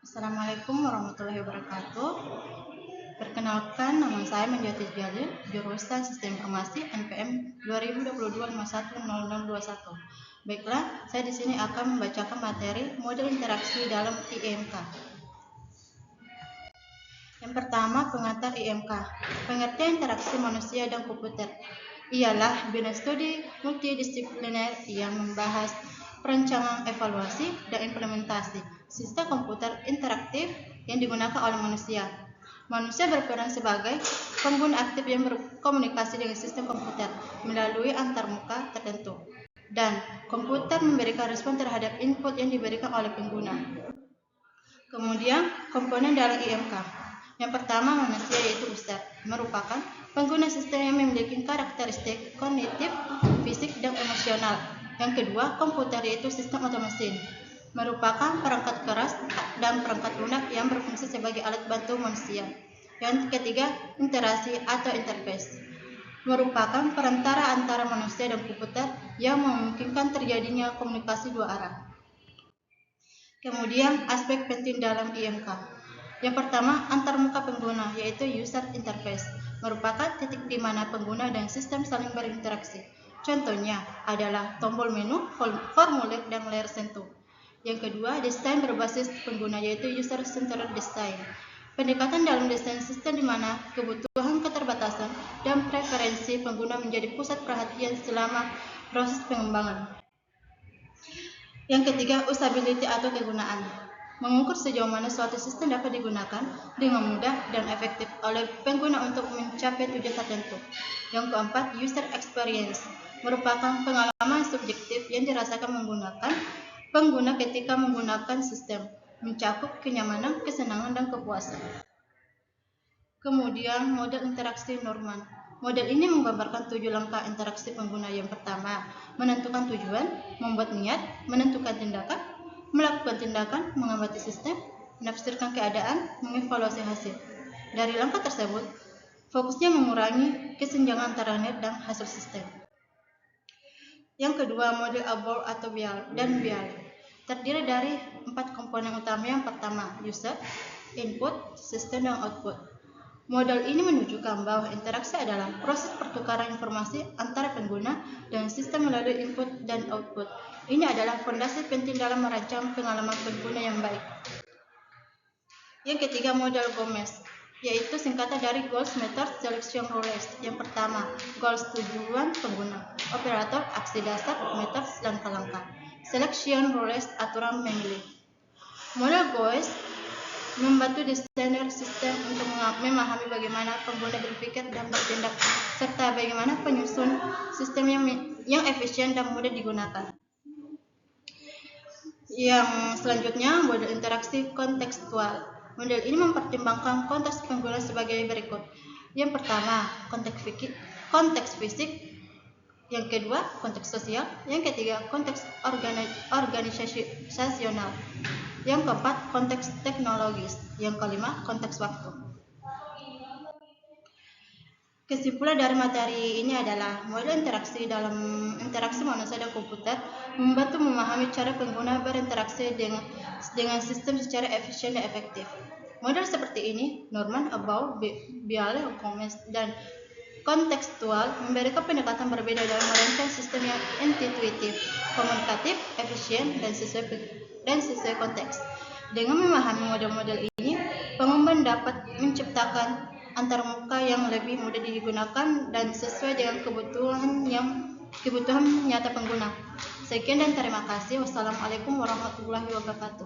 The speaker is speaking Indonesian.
Assalamualaikum warahmatullahi wabarakatuh. Perkenalkan, nama saya Menjati Jalil, jurusan Sistem Informasi NPM 2022-510021. Baiklah, saya di sini akan membacakan materi model interaksi dalam IMK. Yang pertama, pengantar IMK. Pengertian interaksi manusia dan komputer ialah bidang studi multidisipliner yang membahas perancangan, evaluasi, dan implementasi sistem komputer interaktif yang digunakan oleh manusia. Manusia berperan sebagai pengguna aktif yang berkomunikasi dengan sistem komputer melalui antarmuka tertentu, dan komputer memberikan respon terhadap input yang diberikan oleh pengguna. Kemudian, komponen dalam IMK. Yang pertama, manusia, yaitu user, merupakan pengguna sistem yang memiliki karakteristik kognitif, fisik, dan emosional. Yang kedua, komputer, yaitu sistem atau mesin, merupakan perangkat keras dan perangkat lunak yang berfungsi sebagai alat bantu manusia. Yang ketiga, interaksi atau interface, merupakan perantara antara manusia dan komputer yang memungkinkan terjadinya komunikasi dua arah. Kemudian, aspek penting dalam IMK. Yang pertama, antarmuka pengguna, yaitu user interface, merupakan titik di mana pengguna dan sistem saling berinteraksi. Contohnya adalah tombol menu, formulir, dan layar sentuh. Yang kedua, desain berbasis pengguna, yaitu user-centered design. Pendekatan dalam desain sistem di mana kebutuhan, keterbatasan, dan preferensi pengguna menjadi pusat perhatian selama proses pengembangan. Yang ketiga, usability atau kegunaan, mengukur sejauh mana suatu sistem dapat digunakan dengan mudah dan efektif oleh pengguna untuk mencapai tujuan tertentu. Yang keempat, user experience, merupakan pengalaman subjektif yang dirasakan menggunakan pengguna ketika menggunakan sistem, mencakup kenyamanan, kesenangan, dan kepuasan. Kemudian, model interaksi Norman. Model ini menggambarkan 7 langkah interaksi pengguna. Yang pertama, menentukan tujuan, membuat niat, menentukan tindakan, melakukan tindakan, mengamati sistem, menafsirkan keadaan, mengevaluasi hasil. Dari langkah tersebut, fokusnya mengurangi kesenjangan antara niat dan hasil sistem. Yang kedua, model Abort atau Bial, terdiri dari 4 komponen utama. Yang pertama, user, input, sistem, dan output. Model ini menunjukkan bahwa interaksi adalah proses pertukaran informasi antara pengguna dan sistem melalui input dan output. Ini adalah fondasi penting dalam merancang pengalaman pengguna yang baik. Yang ketiga, model Gomez, yaitu singkatan dari Goals, Methods, Selection, Rules. Yang pertama, Goals, tujuan pengguna, operator, aksi dasar, methods, langkah-langkah, Selection, Rules, aturan memilih. Model Goals membantu desainer sistem untuk memahami bagaimana pengguna berpikir dan bertindak, serta bagaimana penyusun sistem yang efisien dan mudah digunakan. Yang selanjutnya, model interaksi kontekstual. Model ini mempertimbangkan konteks pengguna sebagai berikut. Yang pertama, konteks fisik. Yang kedua, konteks sosial. Yang ketiga, konteks organisasional. Yang keempat, konteks teknologis. Yang kelima, konteks waktu. Kesimpulan dari materi ini adalah model interaksi dalam interaksi manusia dan komputer membantu memahami cara pengguna berinteraksi dengan sistem secara efisien dan efektif. Model seperti ini, Norman, Abort, Bial, Gomez, dan kontekstual memberikan pendekatan berbeda dalam merancang sistem yang intuitif, komunikatif, efisien, dan sesuai konteks. Dengan memahami model-model ini, pengembang dapat menciptakan antarmuka yang lebih mudah digunakan dan sesuai dengan kebutuhan nyata pengguna. Sekian dan terima kasih. Wassalamualaikum warahmatullahi wabarakatuh.